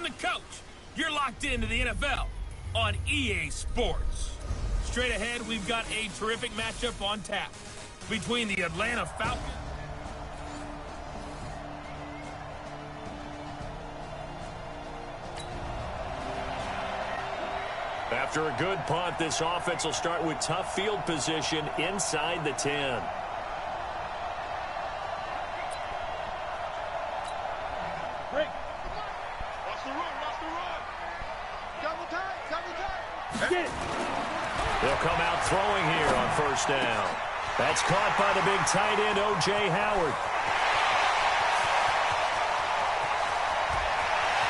the coach. You're locked into the NFL on EA Sports. Straight ahead, we've got a terrific matchup on tap between the Atlanta Falcons. After a good punt, this offense will start with tough field position inside the 10. Break. Watch the run, watch the run. Double time, double time. Get it. They'll come out throwing here on first down. That's caught by the big tight end, O.J. Howard.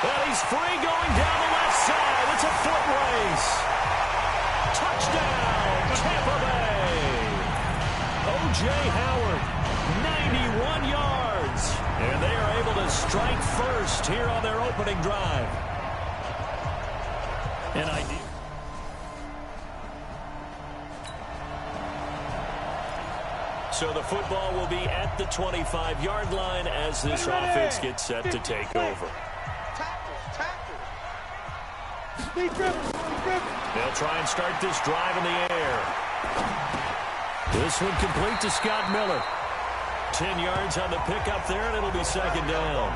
Well, he's free going down the left side. It's a foot race. Touchdown, Tampa Bay. O.J. Howard, 91 yards. And they are able to strike first here on their opening drive. An idea. So the football will be at the 25-yard line as this offense gets set to take over. They'll try and start this drive in the air. This one complete to Scott Miller. 10 yards on the pickup there, and it'll be second down.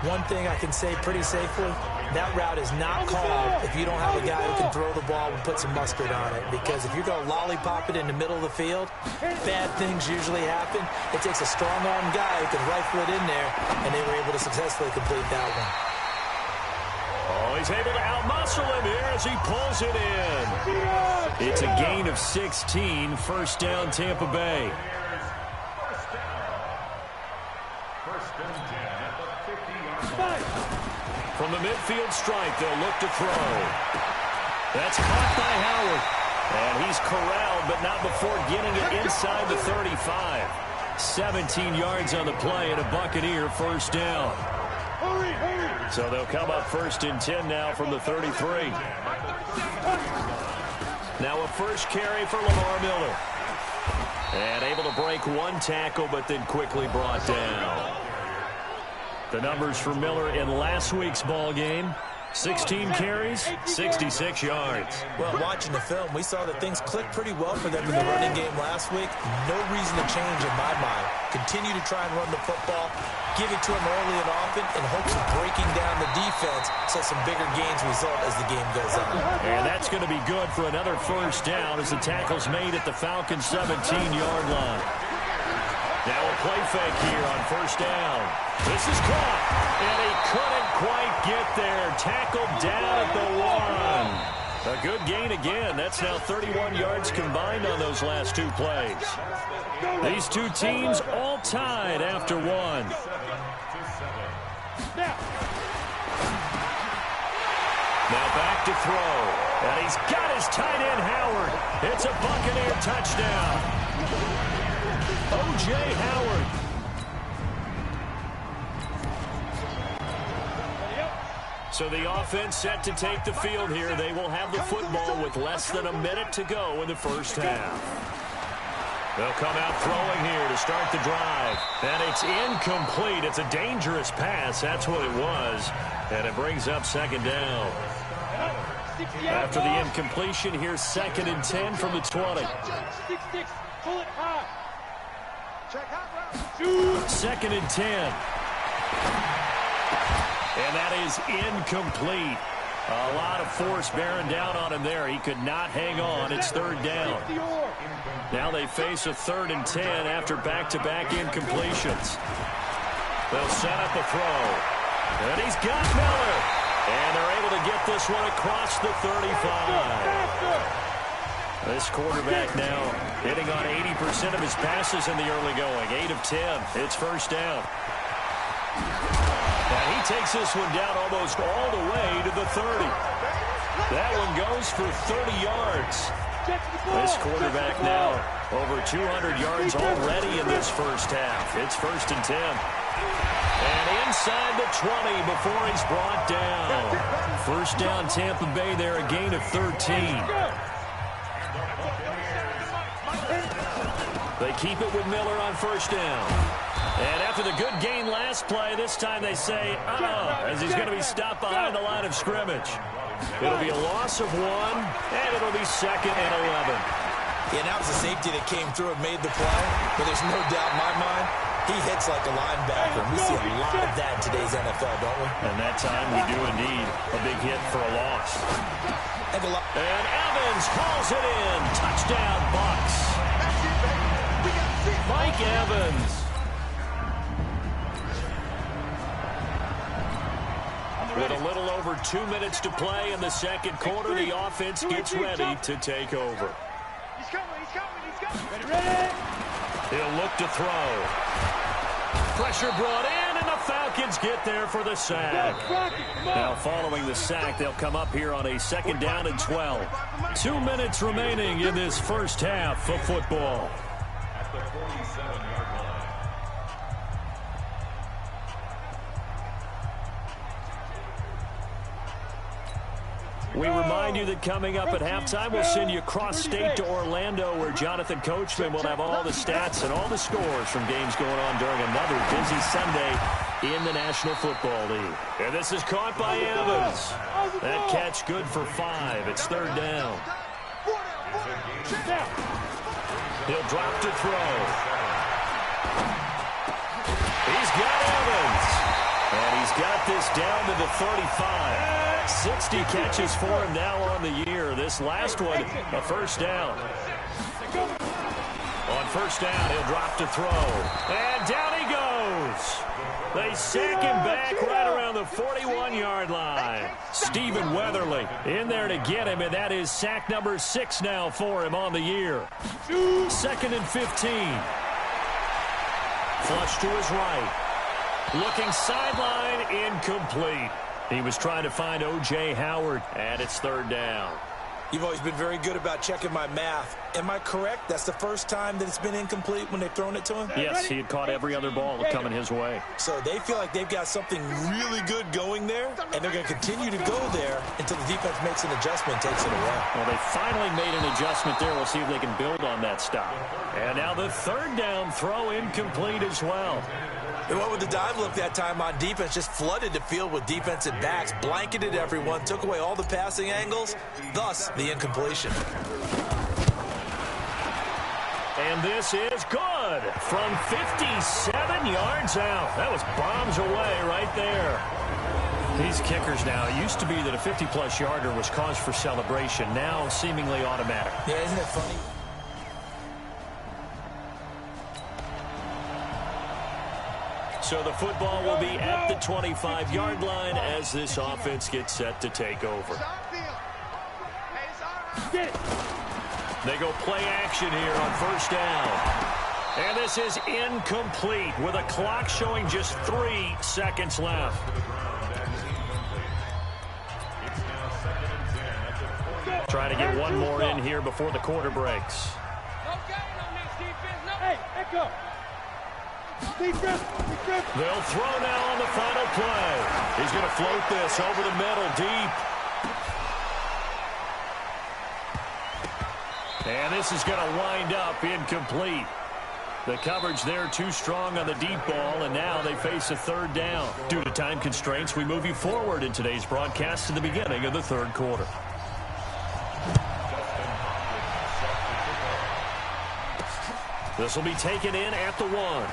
One thing I can say pretty safely, that route is not called if you don't have a guy who can throw the ball and put some mustard on it. Because if you're going to lollipop it in the middle of the field, bad things usually happen. It takes a strong-armed guy who can rifle it in there, and they were able to successfully complete that one. Oh, he's able to outmuscle him here as he pulls it in. It's a gain of 16, first down Tampa Bay. From the midfield stripe, they'll look to throw. That's caught by Howard. And he's corralled, but not before getting it inside the 35. 17 yards on the play and a Buccaneer first down. So they'll come up first and 10 now from the 33. Now a first carry for Lamar Miller. And able to break one tackle, but then quickly brought down. The numbers for Miller in last week's ball game: 16 carries, 66 yards. Well, watching the film, we saw that things clicked pretty well for them in the running game last week. No reason to change in my mind. Continue to try and run the football, give it to him early and often, in hopes of breaking down the defense so some bigger gains result as the game goes on. And that's going to be good for another first down as the tackle's made at the Falcons' 17-yard line. Now a play fake here on first down. This is caught, and he couldn't quite get there. Tackled down at the 1. A good gain again. That's now 31 yards combined on those last two plays. These two teams all tied after one. Now back to throw. And he's got his tight end, Howard. It's a Buccaneer touchdown. O.J. Howard. So the offense set to take the field here. They will have the football with less than a minute to go in the first half. They'll come out throwing here to start the drive. And it's incomplete. It's a dangerous pass. That's what it was. And it brings up second down. After the incompletion, here's second and 10 from the 20. Second and 10. And that is incomplete. A lot of force bearing down on him there. He could not hang on. It's third down. Now they face a 3rd and 10 after back-to-back incompletions. They'll set up a throw. And he's got Miller. And they're able to get this one across the 35. This quarterback now hitting on 80% of his passes in the early going. 8 of 10. It's first down. And he takes this one down almost all the way to the 30. That one goes for 30 yards. This quarterback now over 200 yards already in this first half. It's first and 10. And inside the 20 before he's brought down. First down Tampa Bay there, a gain of 13. They keep it with Miller on first down. And after the good gain last play, this time they say, as he's going to be stopped behind the line of scrimmage. It'll be a loss of 1, and it'll be 2nd and 11. Yeah, that was the safety that came through and made the play, but there's no doubt in my mind, he hits like a linebacker. We see a lot of that in today's NFL, don't we? And that time we do indeed a big hit for a loss. And Evans hauls it in. Touchdown, Bucs. Mike Evans. With a little over 2 minutes to play in the second quarter, the offense gets ready to take over. He's coming. Ready. He'll look to throw. Pressure brought in, and the Falcons get there for the sack. Now, following the sack, they'll come up here on a 2nd down and 12. 2 minutes remaining in this first half of football. At the 47-yard line. We remind you that coming up at halftime, we'll send you cross-state to Orlando, where Jonathan Coachman will have all the stats and all the scores from games going on during another busy Sunday in the National Football League. And this is caught by Evans. That catch good for 5. It's 3rd down. He'll drop to throw. He's got Evans. And he's got this down to the 35. 60 catches for him now on the year. This last one, a 1st down. On 1st down, he'll drop to throw. And down he goes. They sack him back right around the 41-yard line. Stephen Weatherly in there to get him, and that is sack number 6 now for him on the year. 2nd and 15. Flush to his right. Looking sideline, incomplete. He was trying to find O.J. Howard, and it's 3rd down. You've always been very good about checking my math. Am I correct? That's the first time that it's been incomplete when they've thrown it to him? Yes, he had caught every other ball coming his way. So they feel like they've got something really good going there, and they're going to continue to go there until the defense makes an adjustment and takes it away. Well, they finally made an adjustment there. We'll see if they can build on that stop. And now the 3rd down throw incomplete as well. They went with the dive look that time on defense, just flooded the field with defensive backs, blanketed everyone, took away all the passing angles, thus the incompletion. And this is good from 57 yards out. That was bombs away right there. These kickers now, it used to be that a 50-plus yarder was cause for celebration, now seemingly automatic. Yeah, isn't it funny? So the football will be at the 25-yard line as this offense gets set to take over. They go play action here on 1st down. And this is incomplete with a clock showing just 3 seconds left. Trying to get one more in here before the quarter breaks. Hey, Echo. They'll throw now on the final play. He's going to float this over the middle deep. And this is going to wind up incomplete. The coverage there too strong on the deep ball, and now they face a 3rd down. Due to time constraints, we move you forward in today's broadcast to the beginning of the 3rd quarter. This will be taken in at the 1.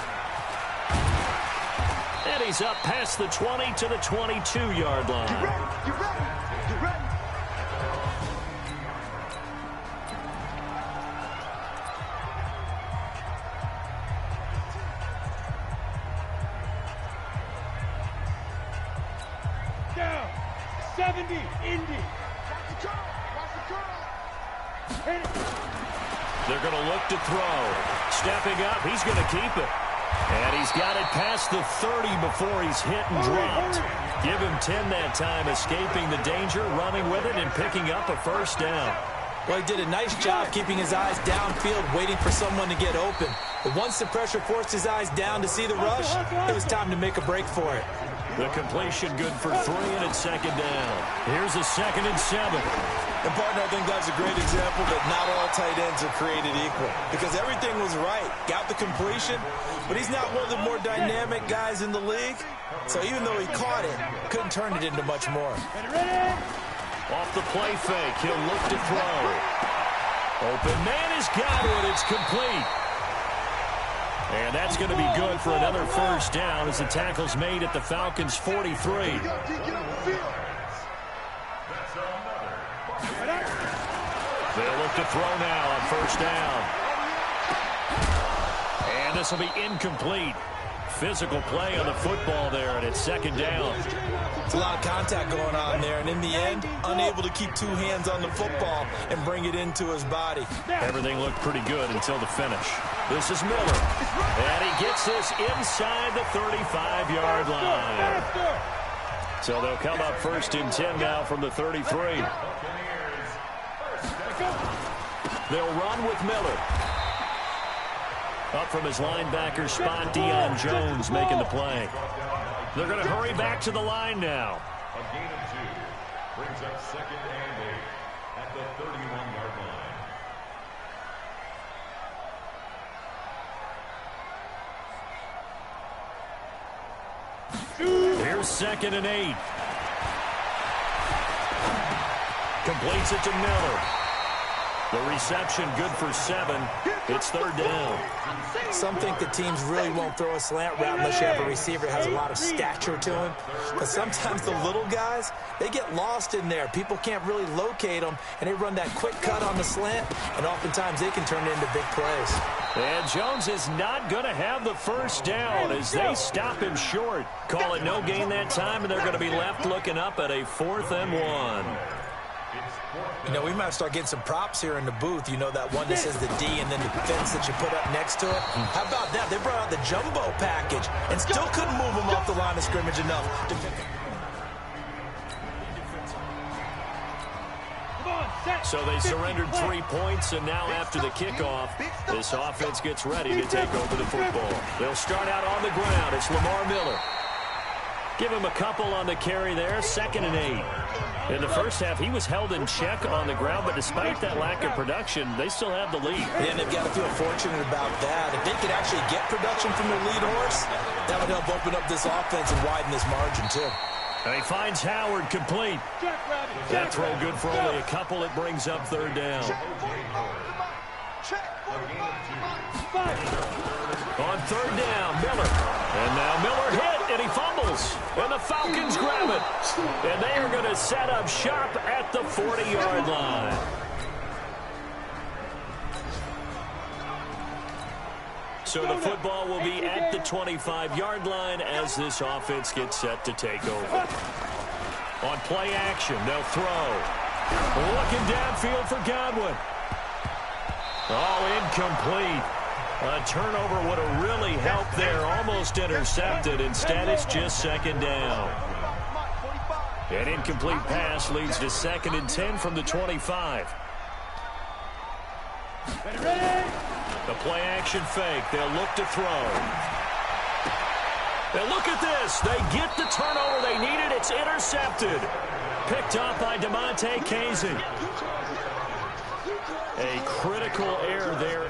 And he's up past the 20 to the 22-yard line. You ready? Down. 70, Indy. Watch the curl. Hit it. They're going to look to throw. Stepping up, he's going to keep it. And he's got it past the 30 before he's hit and dropped. Give him 10 that time, escaping the danger, running with it, and picking up a 1st down. Well, he did a nice job keeping his eyes downfield, waiting for someone to get open. But once the pressure forced his eyes down to see the rush, it was time to make a break for it. The completion good for 3, and it's 2nd down. Here's a 2nd and 7. And, partner, I think that's a great example that not all tight ends are created equal because everything was right. Got the completion, but he's not one of the more dynamic guys in the league. So even though he caught it, couldn't turn it into much more. Off the play fake, he'll look to throw. Open man has got it. It's complete. And that's going to be good for another first down as the tackle's made at the Falcons' 43. They'll look to throw now on first down. And this will be incomplete. Physical play on the football there, and it's second down. It's a lot of contact going on there, and in the end, unable to keep two hands on the football and bring it into his body. Everything looked pretty good until the finish. This is Miller, and he gets this inside the 35-yard line. So they'll come up first and 10 now from the 33. They'll run with Miller. Up from his linebacker spot, Deion Jones making the play. They're going to hurry back to the line now. A gain of 2 brings up second and 8 at the 31-yard line. Here's second and 8. Completes it to Miller. The reception good for 7. It's third down. Some think the teams really won't throw a slant route unless you have a receiver that has a lot of stature to him. But sometimes the little guys, they get lost in there. People can't really locate them, and they run that quick cut on the slant, and oftentimes they can turn it into big plays. And Jones is not going to have the first down as they stop him short. Call it no gain that time, and they're going to be left looking up at a 4th and 1. You know, we might start getting some props here in the booth. You know, that one that says the D and then the fence that you put up next to it. How about that? They brought out the jumbo package and still couldn't move them off the line of scrimmage enough. So they surrendered 3 points, and now after the kickoff, this offense gets ready to take over the football. They'll start out on the ground. It's Lamar Miller. Give him a couple on the carry there, second and 8. In the first half, he was held in check on the ground, but despite that lack of production, they still have the lead. Yeah, and they've got to feel fortunate about that. If they could actually get production from their lead horse, that would help open up this offense and widen this margin, too. And he finds Howard complete. That throw good for only a couple. It brings up third down. On third down, Miller. And now Miller hit, and he fumbles. And the Falcons grab it. And they are going to set up shop at the 40-yard line. So the football will be at the 25-yard line as this offense gets set to take over. On play action, they'll throw. Looking downfield for Godwin. Oh, incomplete. A turnover would have really helped there. Almost intercepted. Instead, it's just second down. An incomplete pass leads to second and 10 from the 25. The play action fake. They'll look to throw. And look at this. They get the turnover they needed. It's intercepted. Picked up by DeMonte Casey. A critical error there.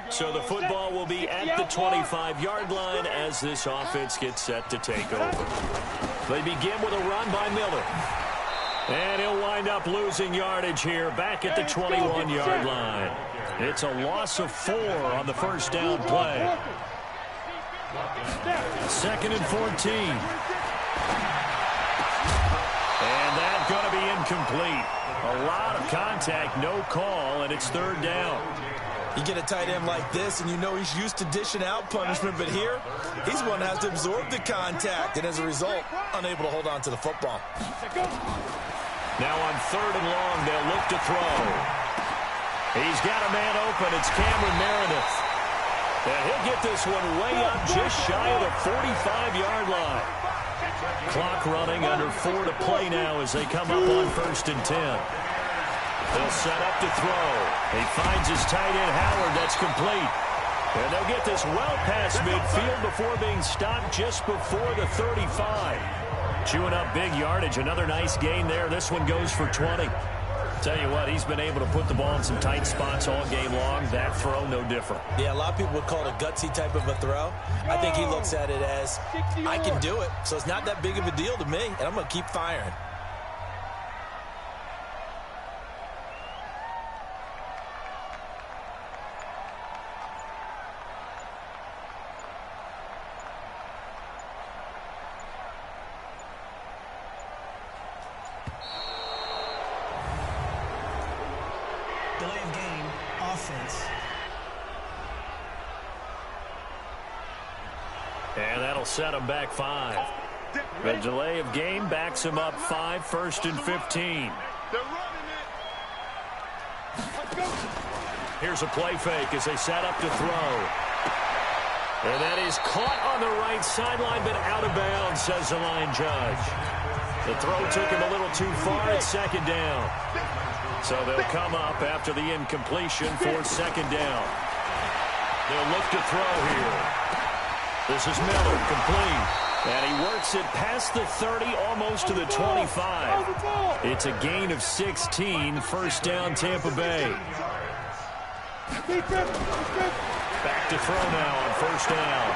So the football will be at the 25-yard line as this offense gets set to take over. They begin with a run by Miller. And he'll wind up losing yardage here back at the 21-yard line. It's a loss of 4 on the first down play. Second and 14. And that's going to be incomplete. A lot of contact, no call, and it's third down. You get a tight end like this, and you know he's used to dishing out punishment, but here, he's one that has to absorb the contact, and as a result, unable to hold on to the football. Now on third and long, they'll look to throw. He's got a man open. It's Cameron Meredith. And he'll get this one way up just shy of the 45-yard line. Clock running, under 4 to play now as they come up on first and 10. They'll set up to throw. He finds his tight end, Howard. That's complete. And they'll get this well past midfield before being stopped just before the 35. Chewing up big yardage. Another nice gain there. This one goes for 20. Tell you what, he's been able to put the ball in some tight spots all game long. That throw, no different. Yeah, a lot of people would call it a gutsy type of a throw. I think he looks at it as, I can do it, so it's not that big of a deal to me, and I'm going to keep firing. Delay of game, offense. And that'll set him back 5. The delay of game backs him up 5, 1st and 15. They're running it. Let's go. Here's a play fake as they set up to throw. And that is caught on the right sideline, but out of bounds, says the line judge. The throw took him a little too far at 2nd down. So they'll come up after the incompletion for 2nd down. They'll look to throw here. This is Miller, complete. And he works it past the 30, almost to the 25. It's a gain of 16, 1st down Tampa Bay. Back to throw now on 1st down.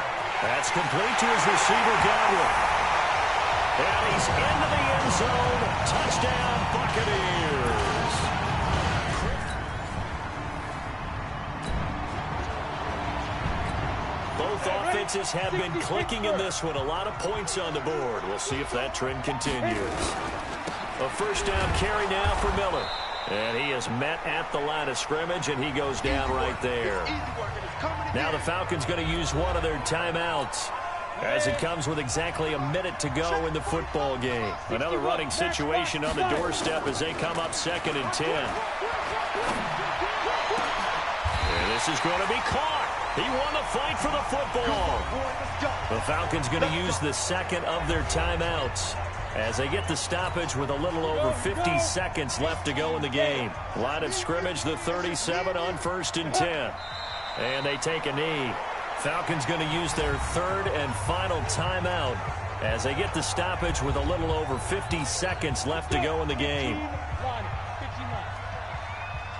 That's complete to his receiver, Godwin. And he's into the end zone. Touchdown, Buccaneers. Both offenses have been clicking in this one. A lot of points on the board. We'll see if that trend continues. A 1st down carry now for Miller. And he is met at the line of scrimmage, and he goes down right there. Now the Falcons going to use one of their timeouts as it comes with exactly a minute to go in the football game. Another running situation on the doorstep as they come up 2nd and 10. And this is going to be caught. He won the fight for the football. The Falcons going to use the 2nd of their timeouts as they get the stoppage with a little over 50 seconds left to go in the game. Line of scrimmage, the 37 on 1st and 10. And they take a knee. Falcons going to use their 3rd and final timeout as they get the stoppage with a little over 50 seconds left to go in the game.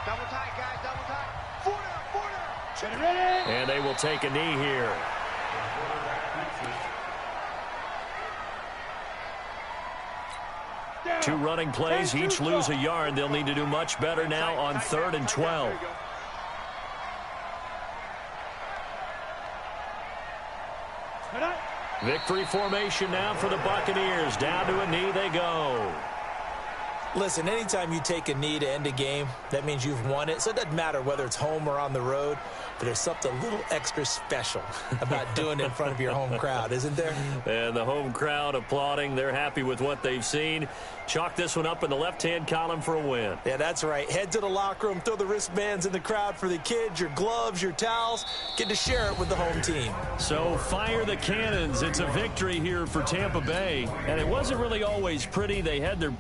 Double tight, guys, double tight. 4 down, 4 down. And they will take a knee here. Two running plays, each lose a yard. They'll need to do much better now on 3rd and 12. Victory formation now for the Buccaneers. Down to a knee they go. Listen, anytime you take a knee to end a game, that means you've won it. So it doesn't matter whether it's home or on the road, but there's something a little extra special about doing it in front of your home crowd, isn't there? And the home crowd applauding. They're happy with what they've seen. Chalk this one up in the left-hand column for a win. Yeah, that's right. Head to the locker room, throw the wristbands in the crowd for the kids, your gloves, your towels. Get to share it with the home team. So fire the cannons. It's a victory here for Tampa Bay. And it wasn't really always pretty. They had their...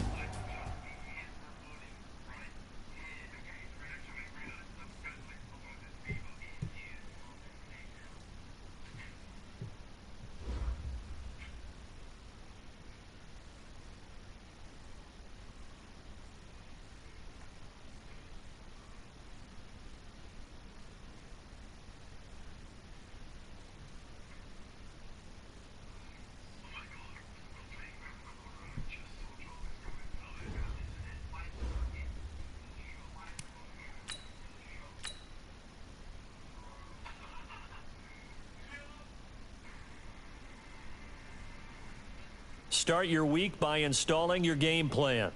Start your week by installing your game plan.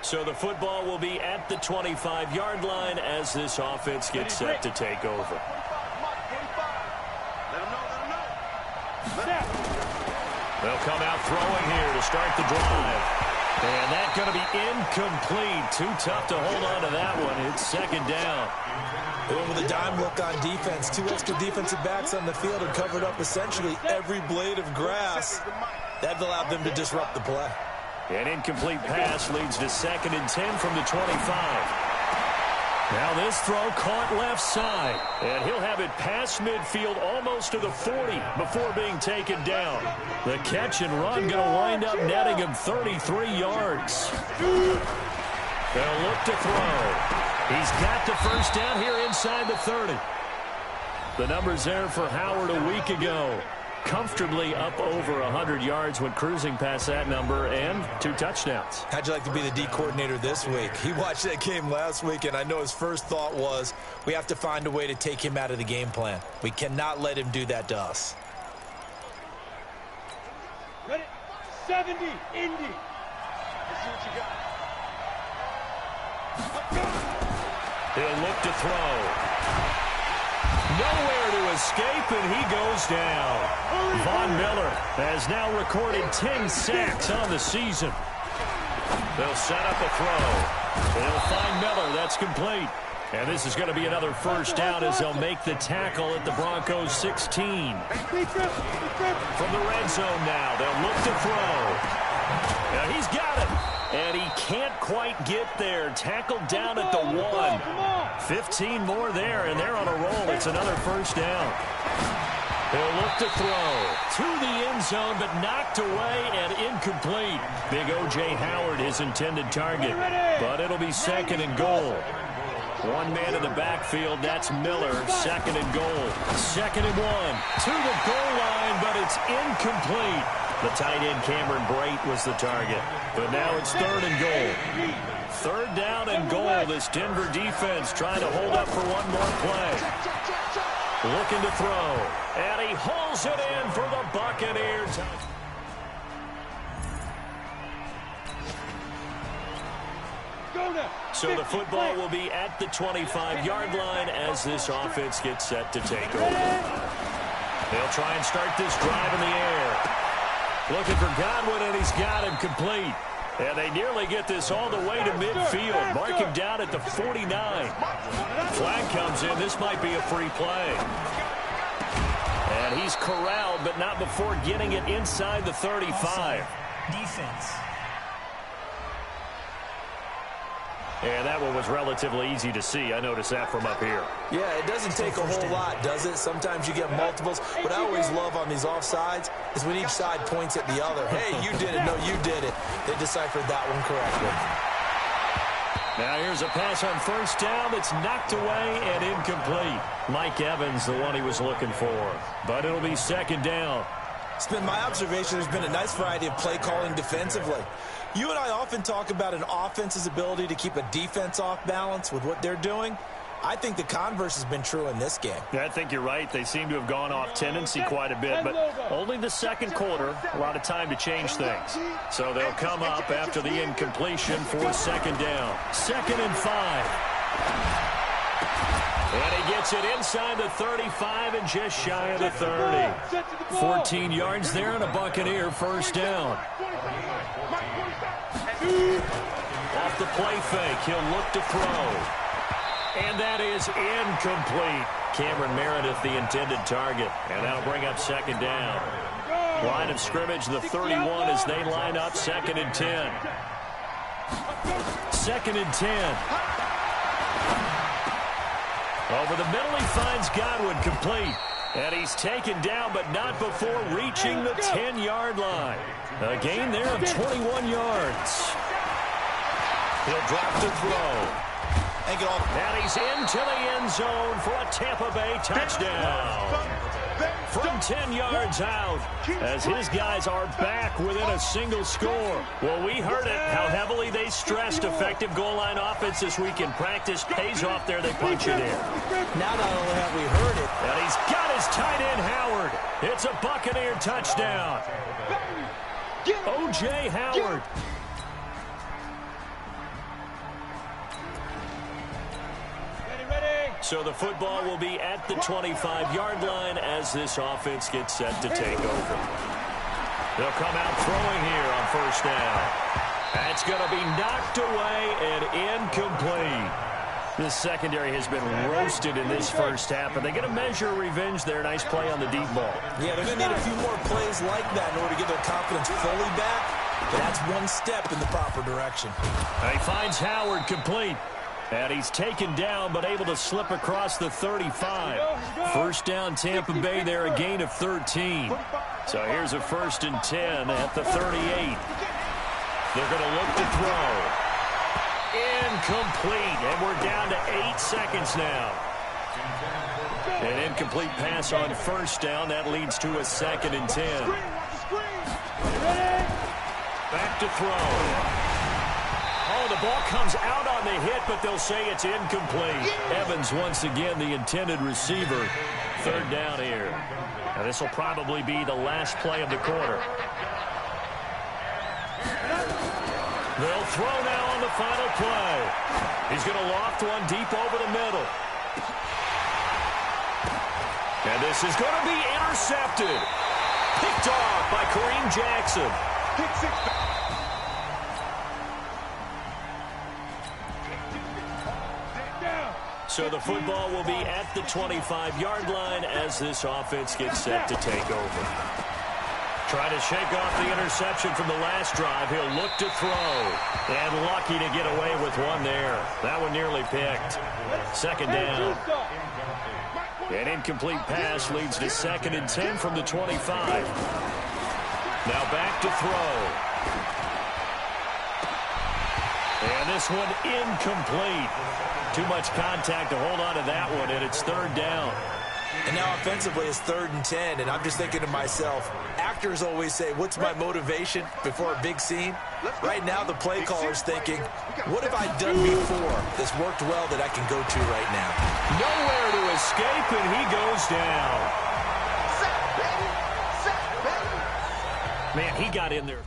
So the football will be at the 25-yard line as this offense gets set to take over. They'll come out throwing here to start the drive. And that's going to be incomplete. Too tough to hold on to that one. It's second down. They went with a dime look on defense. 2 extra defensive backs on the field and covered up essentially every blade of grass. That allowed them to disrupt the play. An incomplete pass leads to 2nd and 10 from the 25. Now this throw caught left side. And he'll have it past midfield almost to the 40 before being taken down. The catch and run going to wind up netting him 33 yards. They'll look to throw. He's got the first down here inside the 30. The numbers there for Howard a week ago. Comfortably up over 100 yards when cruising past that number, and 2 touchdowns. How'd you like to be the D coordinator this week? He watched that game last week, and I know his first thought was, we have to find a way to take him out of the game plan. We cannot let him do that to us. Ready? 70, Indy. Let's see what you got. He'll look to throw. Nowhere to escape, and he goes down. Von Miller has now recorded 10 sacks on the season. They'll set up a throw. They'll find Miller. That's complete. And this is going to be another first down as they'll make the tackle at the Broncos 16. From the red zone now, they'll look to throw. Now he's got it. And he can't quite get there. Tackled down at the 1. 15 more there, and they're on a roll. It's another first down. They'll look to throw to the end zone, but knocked away and incomplete. Big O.J. Howard, his intended target. But it'll be 2nd and goal. 1 man in the backfield. That's Miller. 2nd and goal. 2nd and 1. To the goal line, but it's incomplete. The tight end, Cameron Brate, was the target. But now it's 3rd and goal. 3rd down and goal. This Denver defense trying to hold up for one more play. Looking to throw. And he hauls it in for the Buccaneers. So the football will be at the 25-yard line as this offense gets set to take over. They'll try and start this drive in the air. Looking for Godwin, and he's got him complete. And they nearly get this all the way to midfield. Mark him down at the 49. Flag comes in. This might be a free play. And he's corralled, but not before getting it inside the 35. Defense. And that one was relatively easy to see. I noticed that from up here. Yeah, it doesn't take a whole lot, does it? Sometimes you get multiples. What I always love on these offsides is when each side points at the other. Hey, you did it. No, you did it. They deciphered that one correctly. Now here's a pass on first down that's knocked away and incomplete. Mike Evans, the one he was looking for. But it'll be 2nd down. It's been my observation there's been a nice variety of play calling defensively. You and I often talk about an offense's ability to keep a defense off balance with what they're doing. I think the converse has been true in this game. Yeah, I think you're right. They seem to have gone off tendency quite a bit, but only the 2nd quarter, a lot of time to change things. So they'll come up after the incompletion for 2nd down. 2nd and 5. And he gets it inside the 35 and just shy of the 30. 14 yards there and a Buccaneer first down. Off the play fake, he'll look to throw. And that is incomplete. Cameron Meredith, the intended target. And that'll bring up 2nd down. Line of scrimmage, the 31 as they line up 2nd and 10. 2nd and 10. Over the middle, he finds Godwin complete. And he's taken down, but not before reaching the 10-yard line. A gain there of 21 yards. He'll drop to throw. And he's into the end zone for a Tampa Bay touchdown. From 10 yards out, as his guys are back within a single score. Well, we heard it, how heavily they stressed effective goal line offense this week in practice. Pays off there, they punch it in. Now not only have we heard it, and he's got his tight end, Howard. It's a Buccaneer touchdown. O.J. Howard. So the football will be at the 25-yard line as this offense gets set to take over. They'll come out throwing here on first down. That's going to be knocked away and incomplete. This secondary has been roasted in this first half, but they're going to measure revenge there. Nice play on the deep ball. Yeah, they're going to need a few more plays like that in order to get their confidence fully back. But that's one step in the proper direction. He finds Howard complete. And he's taken down, but able to slip across the 35. First down, Tampa Bay there, a gain of 13. So here's a 1st and 10 at the 38. They're going to look to throw. Incomplete, and we're down to 8 seconds now. An incomplete pass on first down. That leads to a 2nd and 10. Back to throw. Oh, the ball comes out on the hit, but they'll say it's incomplete. Evans once again the intended receiver. 3rd down here. Now this will probably be the last play of the quarter. They'll throw now on the final play. He's going to loft one deep over the middle. And this is going to be intercepted. Picked off by Kareem Jackson. Pick 6. So the football will be at the 25-yard line as this offense gets set to take over. Trying to shake off the interception from the last drive. He'll look to throw. And lucky to get away with one there. That one nearly picked. 2nd down. An incomplete pass leads to 2nd and 10 from the 25. Now back to throw. And this one incomplete. Too much contact to hold on to that one, and it's 3rd down. And now offensively it's 3rd and 10, and I'm just thinking to myself, actors always say, what's my motivation before a big scene? Right now the play caller's thinking, what have I done before that's worked well that I can go to right now? Nowhere to escape, and he goes down. Man, he got in there.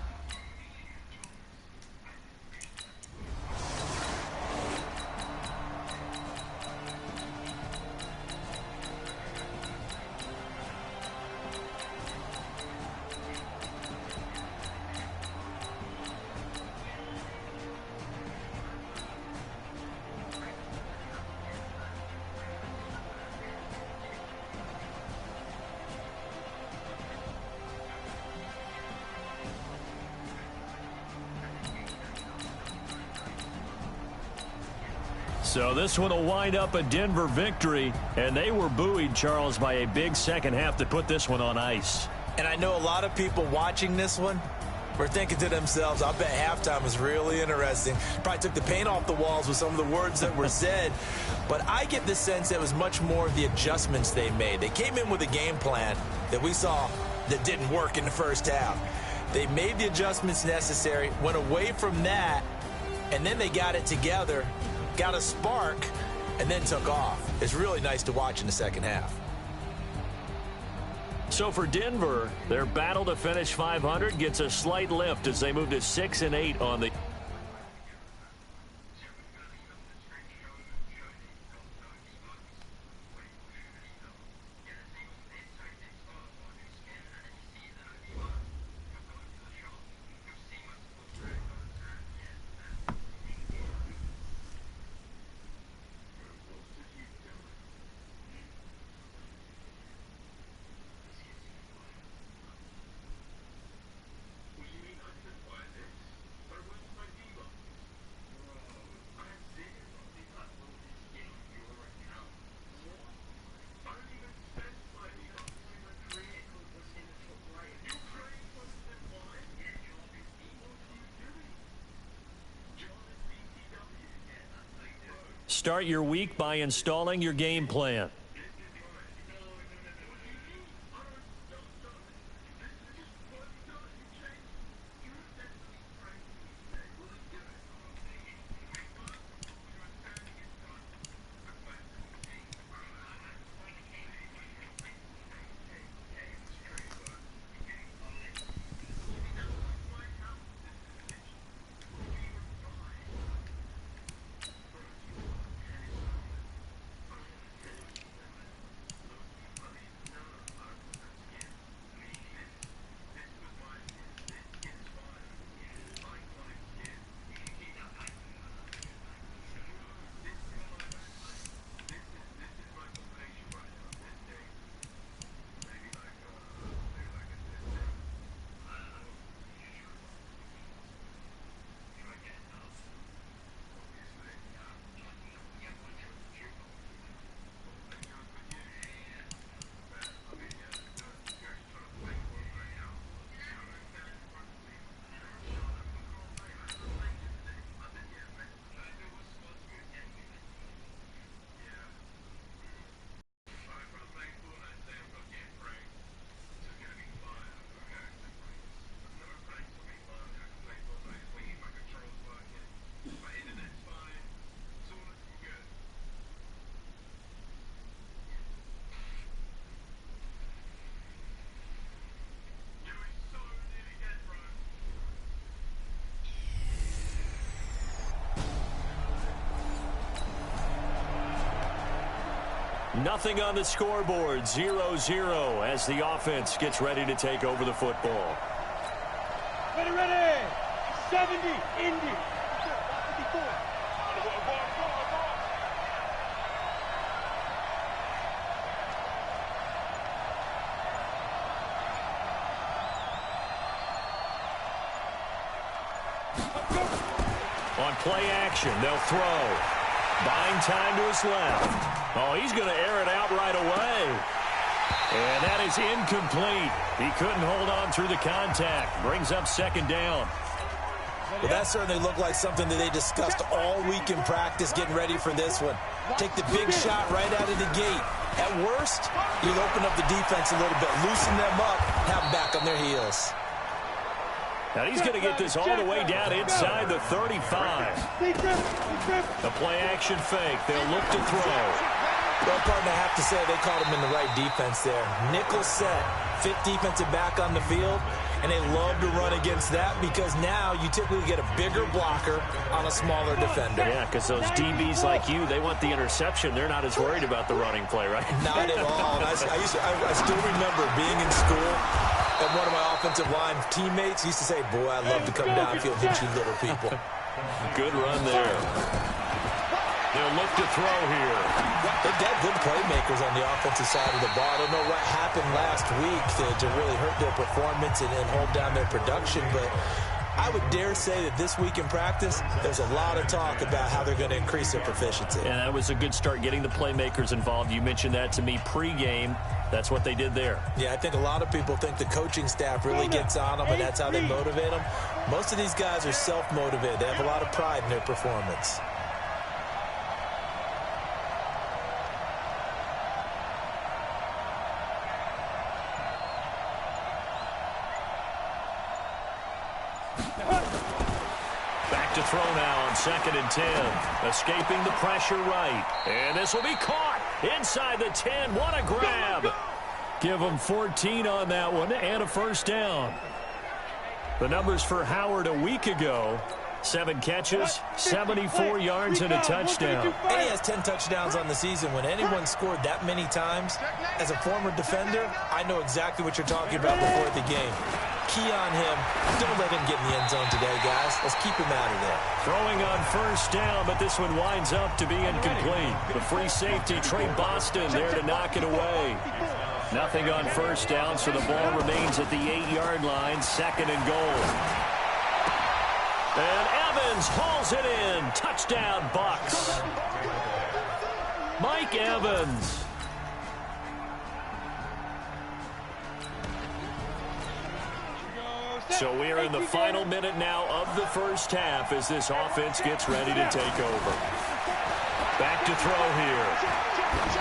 So this one will wind up a Denver victory, and they were buoyed, Charles, by a big second half to put this one on ice. And I know a lot of people watching this one were thinking to themselves, I bet halftime was really interesting. Probably took the paint off the walls with some of the words that were said. But I get the sense that it was much more of the adjustments they made. They came in with a game plan that we saw that didn't work in the first half. They made the adjustments necessary, went away from that, and then they got it together, got a spark, and then took off. It's really nice to watch in the second half. So for Denver, their battle to finish 500 gets a slight lift as they move to 6-8 on the... Start your week by installing your game plan. Nothing on the scoreboard, 0-0 as the offense gets ready to take over the football. Ready. 70, Indy. 54. On play action, they'll throw. Buying time to his left. Oh, he's going to air it out right away. And that is incomplete. He couldn't hold on through the contact. Brings up second down. Well, that certainly looked like something that they discussed all week in practice getting ready for this one. Take the big shot right out of the gate. At worst, you'll open up the defense a little bit, loosen them up, have them back on their heels. Now he's going to get this all the way down inside the 35. The play action fake. They'll look to throw. Well, partner, I have to say they caught him in the right defense there. Nickel set, fit defensive back on the field, and they love to run against that because now you typically get a bigger blocker on a smaller defender. Yeah, because those DBs like you, they want the interception. They're not as worried about the running play, right? Not at all. I still remember being in school, and one of my offensive line teammates used to say, boy, I'd love to come downfield and hit you little people. Good run there. They'll look to throw here. They've got good playmakers on the offensive side of the ball. I don't know what happened last week to really hurt their performance and hold down their production, but I would dare say that this week in practice, there's a lot of talk about how they're going to increase their proficiency. And that was a good start getting the playmakers involved. You mentioned that to me pregame. That's what they did there. Yeah, I think a lot of people think the coaching staff really gets on them, and that's how they motivate them. Most of these guys are self-motivated. They have a lot of pride in their performance. Back to throw now on 2nd and 10. Escaping the pressure right. And this will be caught inside the 10. What a grab. Give them 14 on that one and a first down. The numbers for Howard a week ago. 7 catches, 74 yards, and a touchdown. And he has 10 touchdowns on the season. When anyone scored that many times, as a former defender, I know exactly what you're talking about before the game. Key on him. Don't let him get in the end zone today, guys. Let's keep him out of there. Throwing on first down, but this one winds up to be incomplete. The free safety, Trey Boston, there to knock it away. Nothing on first down, so the ball remains at the 8-yard line, 2nd and goal. And Evans hauls it in. Touchdown, Bucks. Mike Evans. So we're in the final minute now of the first half as this offense gets ready to take over. Back to throw here.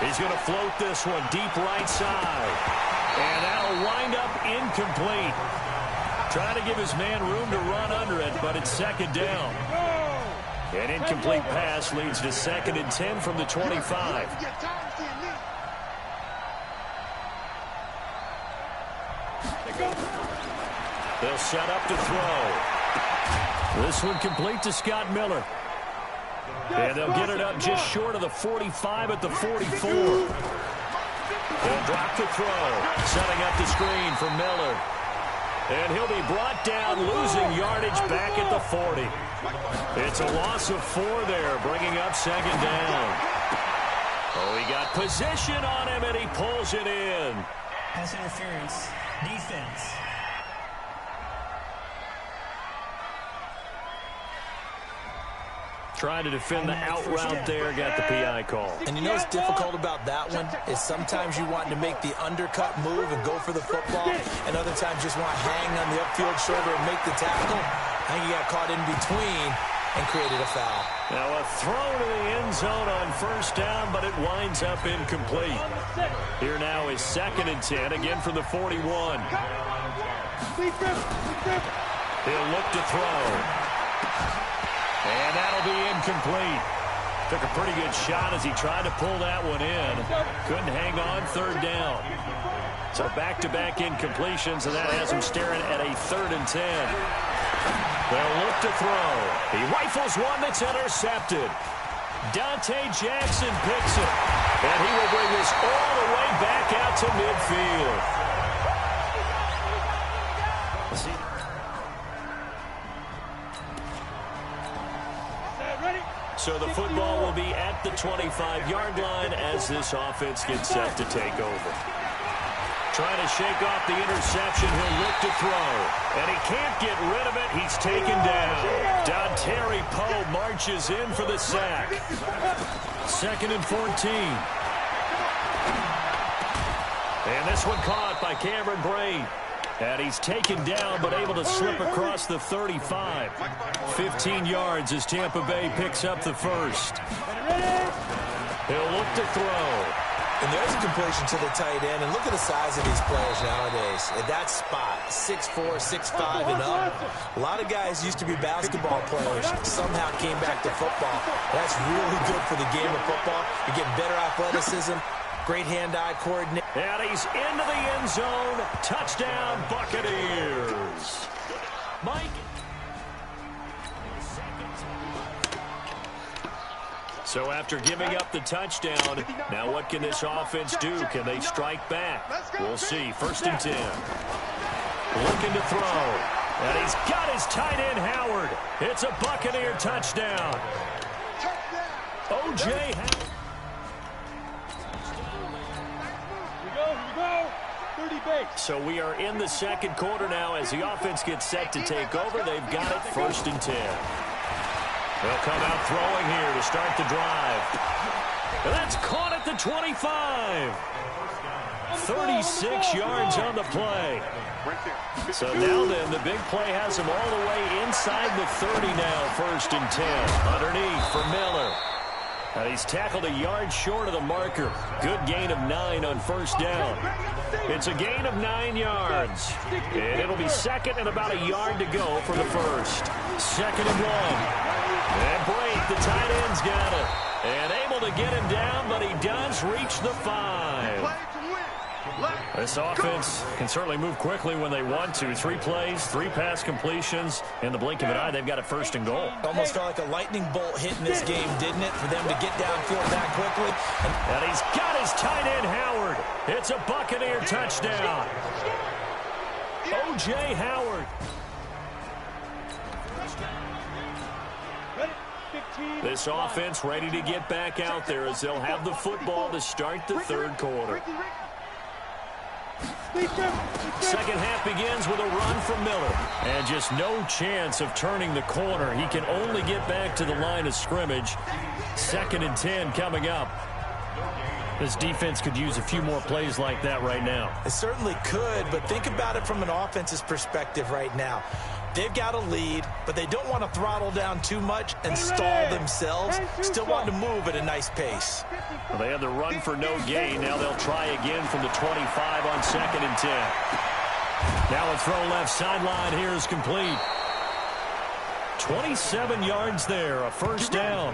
He's going to float this one deep right side. And that'll wind up incomplete. Trying to give his man room to run under it, but it's 2nd down. An incomplete pass leads to 2nd and 10 from the 25. They'll set up to throw. This one complete to Scott Miller. And they'll get it up just short of the 45 at the 44. They'll drop the throw. Setting up the screen for Miller. And he'll be brought down, losing yardage back at the 40. It's a loss of 4 there, bringing up 2nd down. Oh, he got position on him, and he pulls it in. Pass interference. Defense. Trying to defend the out route there, got the PI call. And you know what's difficult about that one is sometimes you want to make the undercut move and go for the football, and other times just want to hang on the upfield shoulder and make the tackle. I think he got caught in between and created a foul. Now a throw to the end zone on first down, but it winds up incomplete. Here now is 2nd and 10, again from the 41. He'll look to throw. And that'll be incomplete. Took a pretty good shot as he tried to pull that one in. Couldn't hang on, 3rd down. So back-to-back incompletions, and that has him staring at a 3rd and 10. They'll look to throw. He rifles one that's intercepted. Dante Jackson picks it. And he will bring this all the way back out to midfield. So the football will be at the 25-yard line as this offense gets set to take over. Trying to shake off the interception. He'll look to throw. And he can't get rid of it. He's taken down. Dontari Poe marches in for the sack. 2nd and 14. And this one caught by Cameron Braid. And he's taken down but able to slip across the 35. 15 yards as Tampa Bay picks up the first. He'll look to throw. And there's a completion to the tight end. And look at the size of these players nowadays. At that spot, 6'4", 6'5", and up. A lot of guys used to be basketball players. Somehow came back to football. That's really good for the game of football. You're getting better athleticism, great hand-eye coordination. And he's into the end zone. Touchdown, Buccaneers. Mike. So after giving up the touchdown, now what can this offense do? Can they strike back? We'll see. 1st and 10. Looking to throw. And he's got his tight end, Howard. It's a Buccaneer touchdown. O.J. Howard. So we are in the 2nd quarter now as the offense gets set to take over. They've got it 1st and 10. They'll come out throwing here to start the drive. And that's caught at the 25. 36 yards on the play. So now then, the big play has him all the way inside the 30 now. 1st and 10. Underneath for Miller. And he's tackled a yard short of the marker. Good gain of 9 on 1st down. It's a gain of 9 yards. And it'll be 2nd and about a yard to go for the first. 2nd and 1. And Braid, the tight end's got it. And able to get him down, but he does reach the 5. This offense can certainly move quickly when they want to. 3 plays, 3 pass completions. In the blink of an eye, they've got it 1st and goal. Almost felt like a lightning bolt hit in this game, didn't it? For them to get downfield that quickly. And he's got his tight end, Howard. It's a Buccaneer touchdown. O.J. Howard. This offense ready to get back out there as they'll have the football to start the 3rd quarter. 2nd half begins with a run from Miller. And just no chance of turning the corner. He can only get back to the line of scrimmage. 2nd and 10 coming up. This defense could use a few more plays like that right now. It certainly could, but think about it from an offense's perspective right now. They've got a lead, but they don't want to throttle down too much and stall themselves. Still want to move at a nice pace. Well, they had the run for no gain. Now they'll try again from the 25 on 2nd and 10. Now a throw left sideline here is complete. 27 yards there, a 1st down.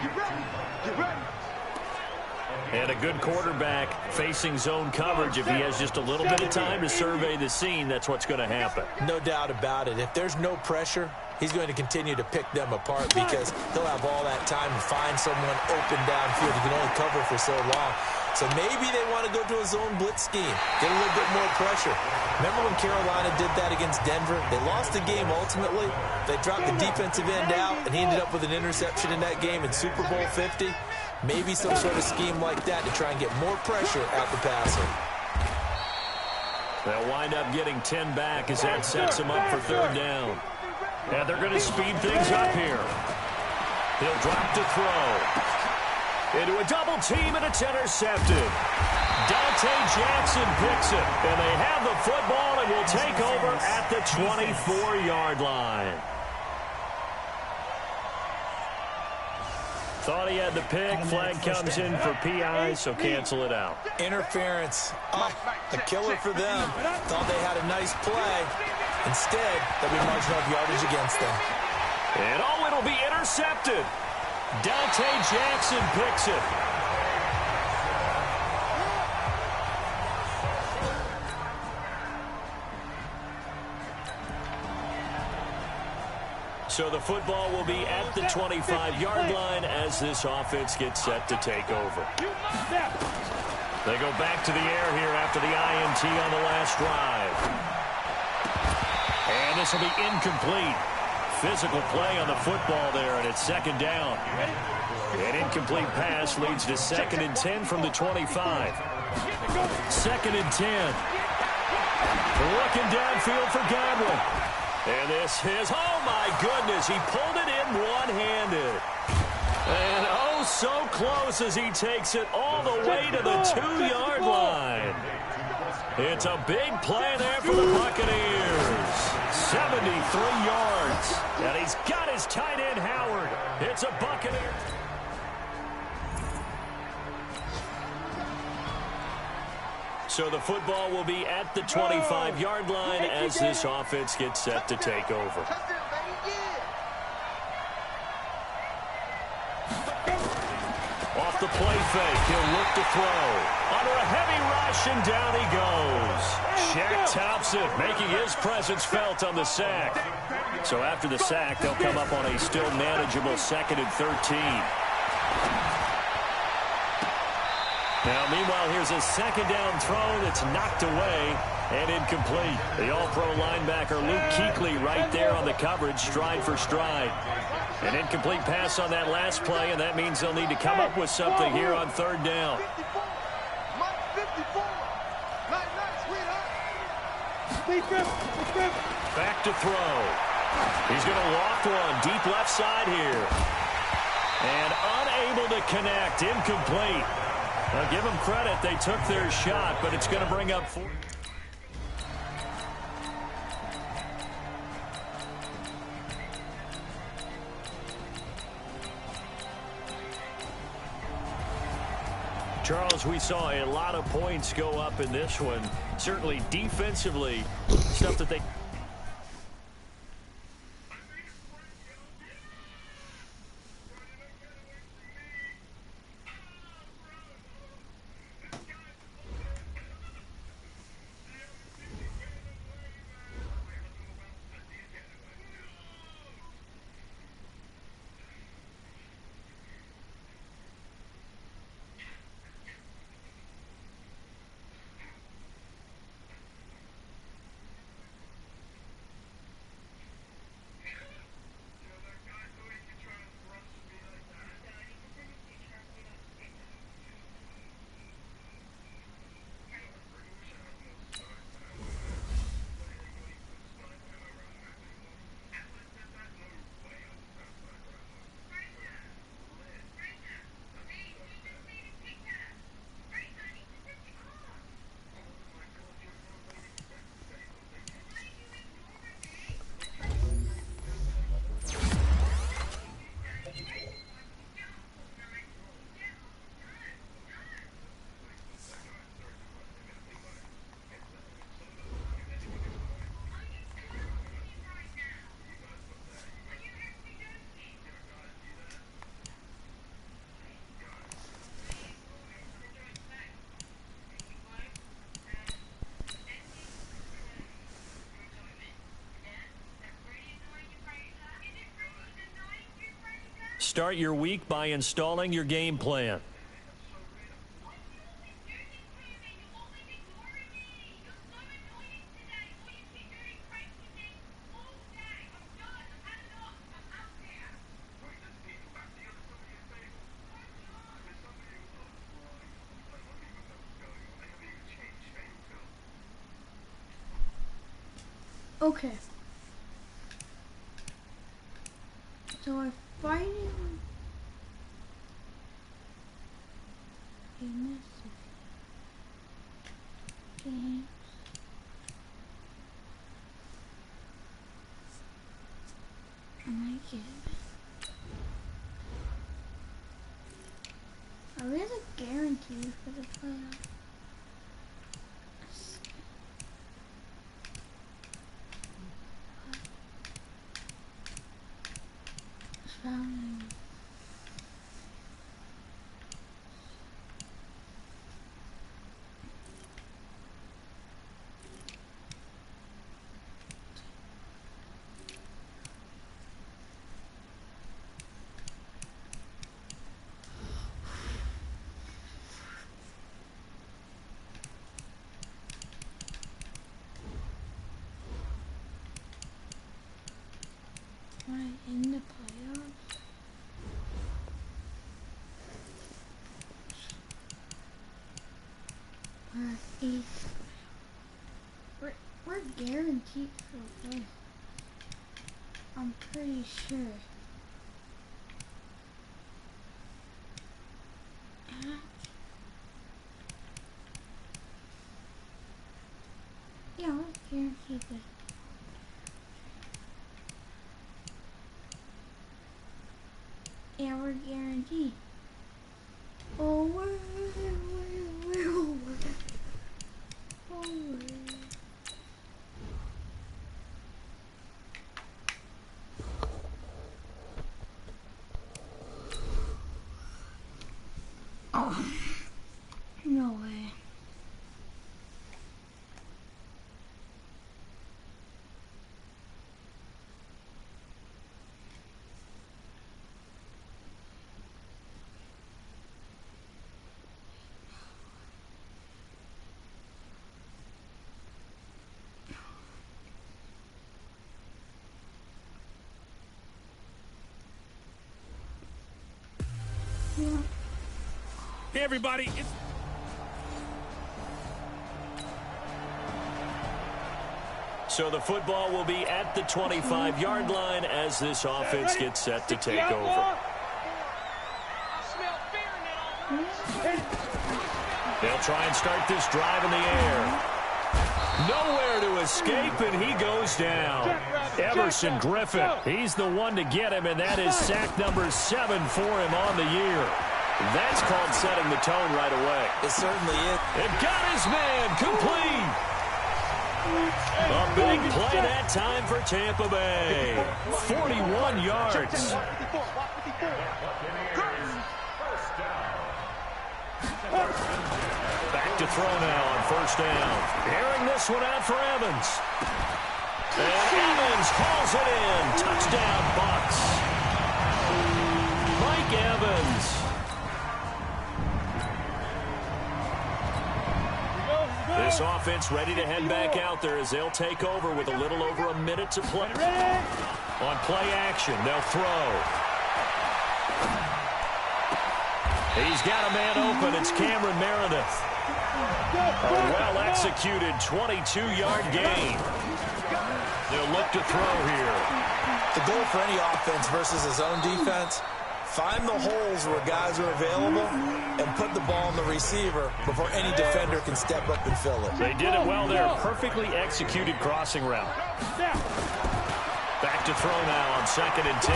And a good quarterback facing zone coverage. If he has just a little bit of time to survey the scene, that's what's going to happen. No doubt about it. If there's no pressure, he's going to continue to pick them apart because he'll have all that time to find someone open downfield. He can only cover for so long. So maybe they want to go to a zone blitz scheme, get a little bit more pressure. Remember when Carolina did that against Denver? They lost the game ultimately. They dropped the defensive end out, and he ended up with an interception in that game in Super Bowl 50. Maybe some sort of scheme like that to try and get more pressure at the passer. They'll wind up getting 10 back as that sets them up for 3rd down. And they're going to speed things up here. He'll drop to throw. Into a double team, and it's intercepted. Dante Jackson picks it. And they have the football and will take over at the 24-yard line. Thought he had the pick. Flag comes in for PI, so cancel it out. Interference. Oh, a killer for them. Thought they had a nice play. Instead, they'll be marching off yardage against them. And it'll be intercepted. Dante Jackson picks it. So the football will be at the 25-yard line as this offense gets set to take over. They go back to the air here after the INT on the last drive. And this will be incomplete. Physical play on the football there, and it's second down. An incomplete pass leads to 2nd and 10 from the 25. 2nd and 10. Looking downfield for Godwin. And this is, oh my goodness, he pulled it in one-handed. And oh, so close as he takes it all the way to the 2-yard line. It's a big play there for the Buccaneers. 73 yards. And he's got his tight end, Howard. It's a Buccaneer. So the football will be at the 25-yard line as this offense gets set to take over. Off the play fake, he'll look to throw. Under a heavy rush, and down he goes. Shaq Thompson making his presence felt on the sack. So after the sack, they'll come up on a still manageable 2nd and 13. Now, meanwhile, here's a 2nd down throw that's knocked away and incomplete. The all-pro linebacker Luke Kuechly right there on the coverage, stride for stride. An incomplete pass on that last play, and that means they'll need to come up with something here on 3rd down. Back to throw. He's going to loft one deep left side here. And unable to connect, incomplete. Now, give them credit. They took their shot, but it's going to bring up 4. Charles, we saw a lot of points go up in this one. Certainly defensively, stuff that they... Start your week by installing your game plan. Okay. So we're fighting a massive games. I like it. Are we the guarantee for the playoffs? East. We're guaranteed for this. I'm pretty sure. Yeah, we're guaranteed this. Yeah, we're guaranteed. Oh, we're. Oh, no way. Yeah. Hey, everybody. So the football will be at the 25-yard line as this offense gets set to take over. They'll try and start this drive in the air. Nowhere to escape, and he goes down. Everson Griffin, he's the one to get him, and that is sack number 7 for him on the year. That's called setting the tone right away. It certainly is. It got his man complete. A big play that time for Tampa Bay. 41 yards. Back to throw now on first down. Airing this one out for Evans. And Evans hauls it in. Touchdown, Bucs. Mike Evans. This offense ready to head back out there as they'll take over with a little over a minute to play. On play action, they'll throw. He's got a man open. It's Cameron Meredith. A well-executed 22-yard gain. They'll look to throw here. The goal for any offense versus his own defense, find the holes where guys are available and put the ball on the receiver before any defender can step up and fill it. They did it well there. Perfectly executed crossing route. Back to throw now on 2nd and 10.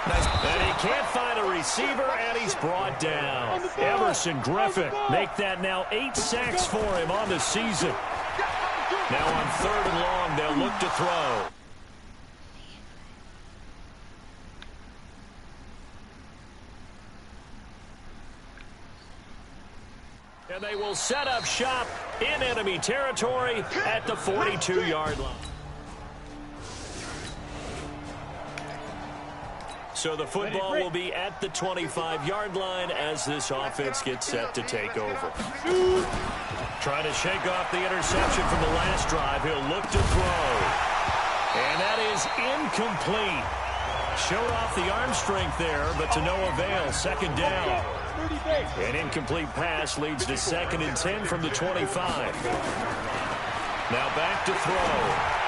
Nice. And he can't find a receiver, and he's brought down. Everson Griffin make that now 8 sacks for him on the season. Now on 3rd and long, they'll look to throw. And they will set up shop in enemy territory at the 42-yard line. So the football will be at the 25-yard line as this offense gets set to take over. Trying to shake off the interception from the last drive. He'll look to throw. And that is incomplete. Showed off the arm strength there, but to no avail. 2nd down. An incomplete pass leads to 2nd and 10 from the 25. Now back to throw.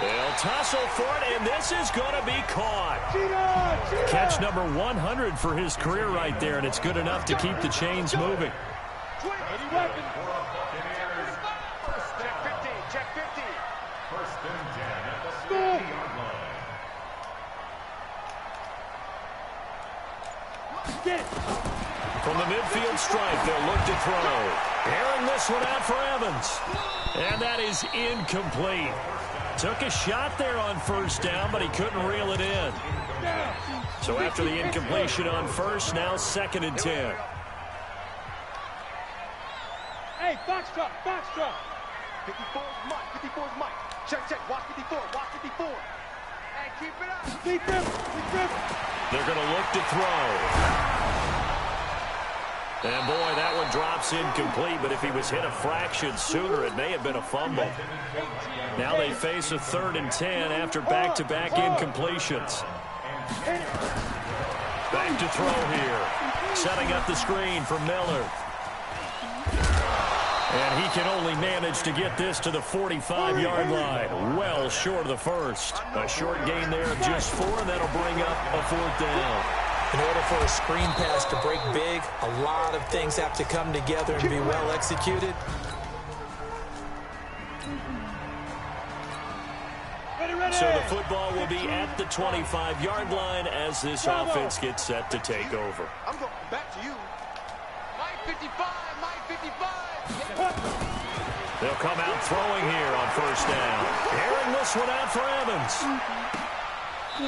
They'll tussle for it, and this is going to be caught. Catch number 100 for his career right there, and it's good enough to keep the chains moving. Check 50. First and 10 at the 50-yard line. From the midfield stripe, they'll look to throw. Airing this one out for Evans. And that is incomplete. Took a shot there on first down, but he couldn't reel it in. So after the incompletion on first, now 2nd and 10. Hey, box truck. 54 is Mike. 54 is Mike. Check. Watch 54. Hey, keep it up. Keep it. They're going to look to throw. And boy, that one drops incomplete, but if he was hit a fraction sooner, it may have been a fumble. Now they face a 3rd and 10 after back-to-back incompletions. Back to throw here. Setting up the screen for Miller. And he can only manage to get this to the 45-yard line. Well short of the first. A short gain there of just 4, and that'll bring up a 4th down. In order for a screen pass to break big, a lot of things have to come together and be well executed. So the football will be at the 25-yard line as this offense gets set to take over. I'm going back to you. Mike 55, Mike 55. They'll come out throwing here on 1st down. Airing this one out for Evans.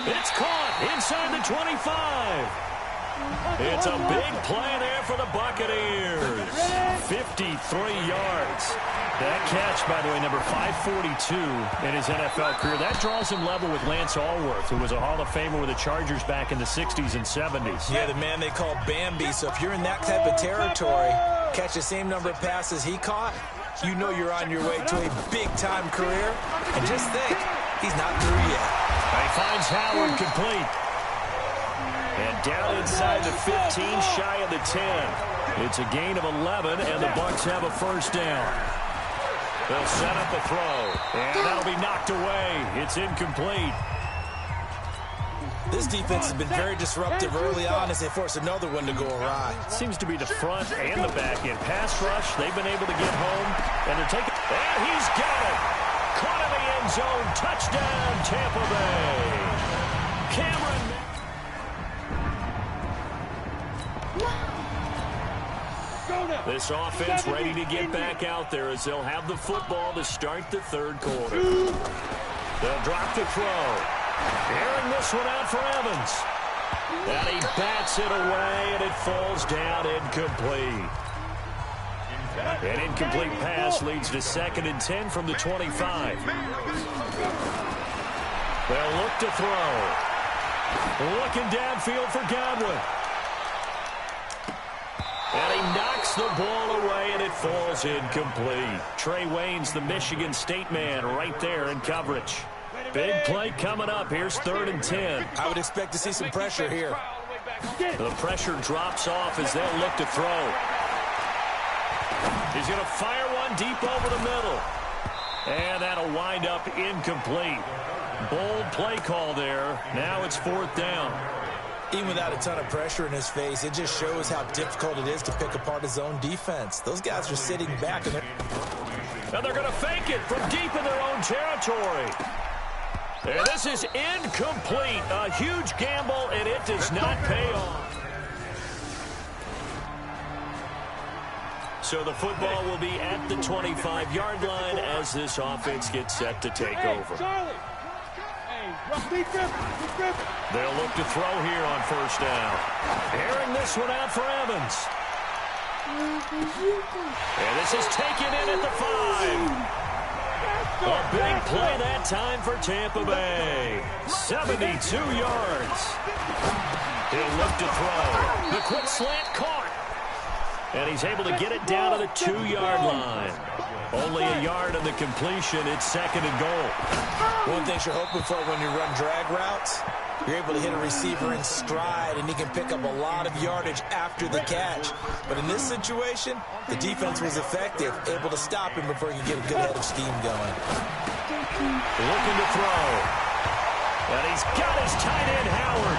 It's caught inside the 25. It's a big play there for the Buccaneers. 53 yards. That catch, by the way, number 542 in his NFL career. That draws him level with Lance Allworth, who was a Hall of Famer with the Chargers back in the 60s and 70s. Yeah, the man they call Bambi. So if you're in that type of territory, catch the same number of passes he caught, you know you're on your way to a big-time career. And just think, he's not through yet. He finds Howard complete. And down inside the 15, shy of the 10. It's a gain of 11, and the Bucs have a 1st down. They'll set up a throw, and that'll be knocked away. It's incomplete. This defense has been very disruptive early on as they force another one to go awry. Seems to be the front and the back end. Pass rush, they've been able to get home, and they're taking... And he's got it! Caught in the end zone. Touchdown, Tampa Bay. Cameron... This offense ready to get back out there as they'll have the football to start the 3rd quarter. They'll drop the throw. Airing this one out for Evans. And he bats it away, and it falls down incomplete. An incomplete pass leads to 2nd and 10 from the 25. They'll look to throw. Looking downfield for Godwin. And he knocks the ball away, and it falls incomplete. Trey Waynes, the Michigan State man, right there in coverage. Big play coming up. Here's 3rd and 10. I would expect to see some pressure here. The pressure drops off as they'll look to throw. He's going to fire one deep over the middle. And that'll wind up incomplete. Bold play call there. Now it's 4th down. Even without a ton of pressure in his face, it just shows how difficult it is to pick apart his own defense. Those guys are sitting back. And they're going to fake it from deep in their own territory. And this is incomplete. A huge gamble, and it does not pay off. So the football will be at the 25-yard line as this offense gets set to take over. They'll look to throw here on 1st down. Airing this one out for Evans. And this is taken in at the 5. A big play that time for Tampa Bay. 72 yards. He'll look to throw. The quick slant caught. And he's able to get it down to the 2-yard line. Only a yard on the completion. It's 2nd and goal. One thing you're hoping for when you run drag routes, you're able to hit a receiver in stride, and he can pick up a lot of yardage after the catch. But in this situation, the defense was effective, able to stop him before he could get a good head of steam going. Looking to throw. And he's got his tight end, Howard.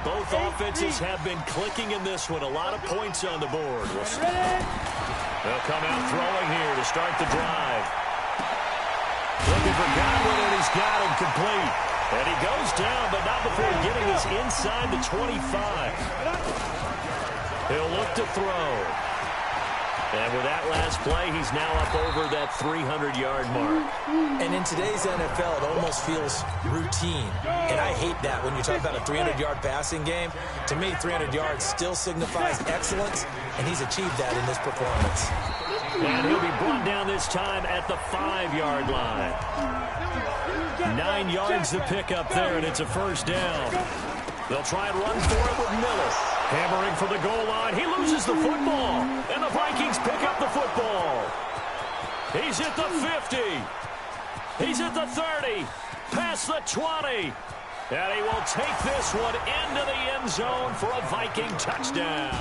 Both offenses have been clicking in this one. A lot of points on the board. They'll come out throwing here to start the drive. Looking for Godwin, and he's got him complete. And he goes down, but not before getting us inside the 25. He'll look to throw. And with that last play, he's now up over that 300-yard mark. And in today's NFL, it almost feels routine. And I hate that when you talk about a 300-yard passing game. To me, 300 yards still signifies excellence, and he's achieved that in this performance. And he'll be brought down this time at the 5-yard line. 9 yards to pick up there, and it's a 1st down. They'll try and run for it with Miller. Hammering for the goal line. He loses the football. And the Vikings pick up the football. He's at the 50. He's at the 30. Past the 20. And he will take this one into the end zone for a Viking touchdown.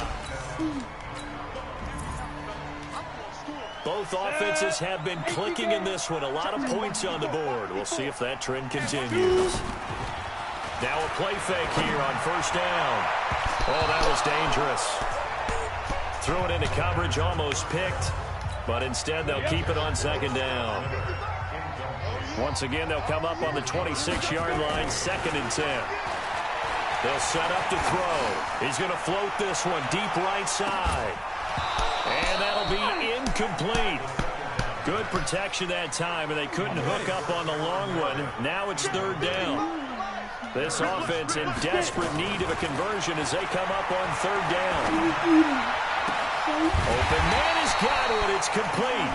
Both offenses have been clicking in this one. A lot of points on the board. We'll see if that trend continues. Now a play fake here on first down. Oh, that was dangerous. Threw it into coverage, almost picked. But instead, they'll keep it on second down. Once again, they'll come up on the 26-yard line, 2nd and 10. They'll set up to throw. He's going to float this one deep right side. And that'll be incomplete. Good protection that time, and they couldn't hook up on the long one. Now it's 3rd down. This offense in desperate need of a conversion as they come up on 3rd down. Open man has got it. It's complete.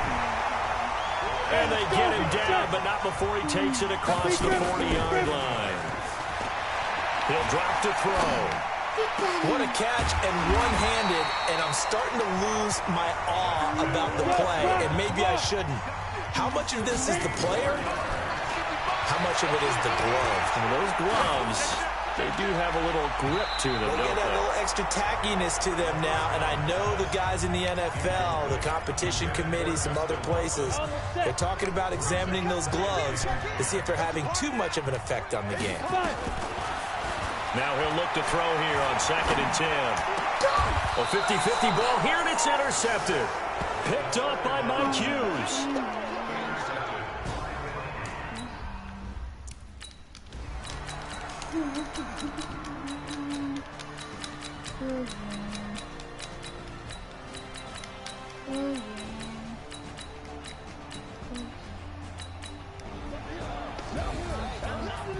And they get him down, but not before he takes it across the 40-yard line. He'll drop to throw. What a catch, and one-handed, and I'm starting to lose my awe about the play, and maybe I shouldn't. How much of this is the player? How much of it is the glove? And those gloves, they do have a little grip to them, they don't get a they? little extra tackiness to them now, and I know the guys in the NFL, the competition committee, some other places, they're talking about examining those gloves to see if they're having too much of an effect on the game. Now he'll look to throw here on 2nd and 10. A 50-50 ball here, and it's intercepted. Picked up by Mike Hughes.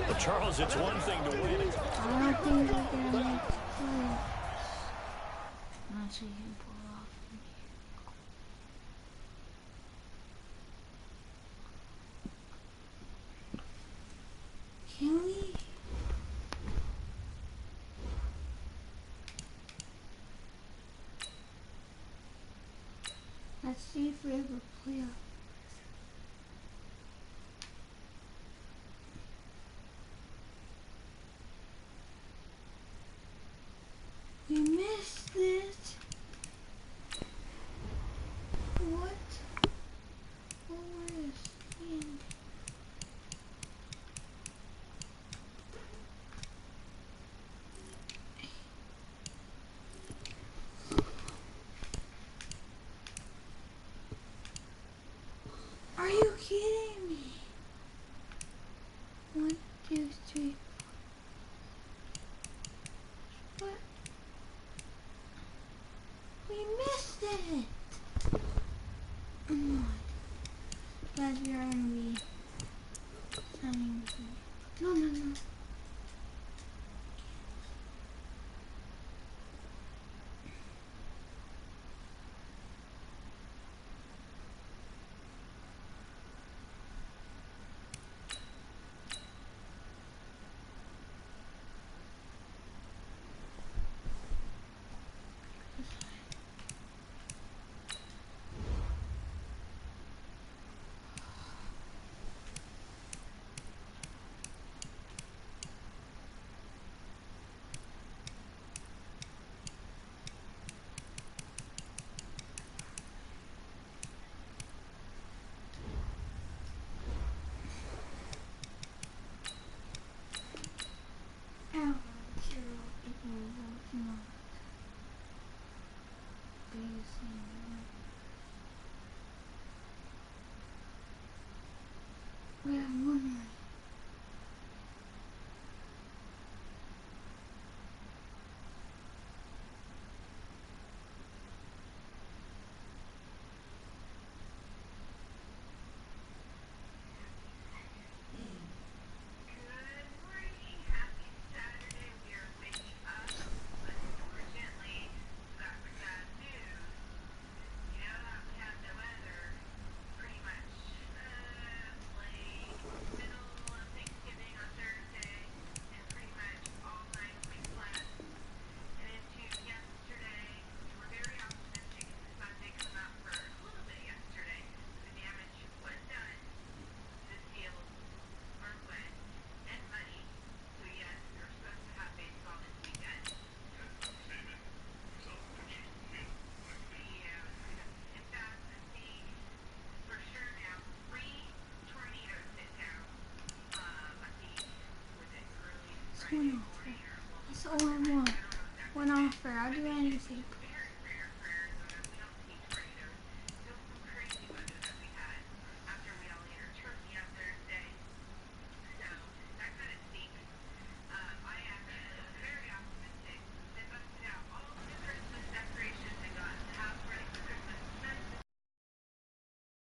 But Charles, it's one thing to win it. I don't think they're gonna make the play. Not so you can pull off from here. Can we? Let's see if we ever play up. We missed it. What? Where is it? Are you kidding me? 1, 2, 3. What? We missed it! Oh my. Guys, we are gonna be signing. No. One offer. That's all I want. One offer. I'll do anything.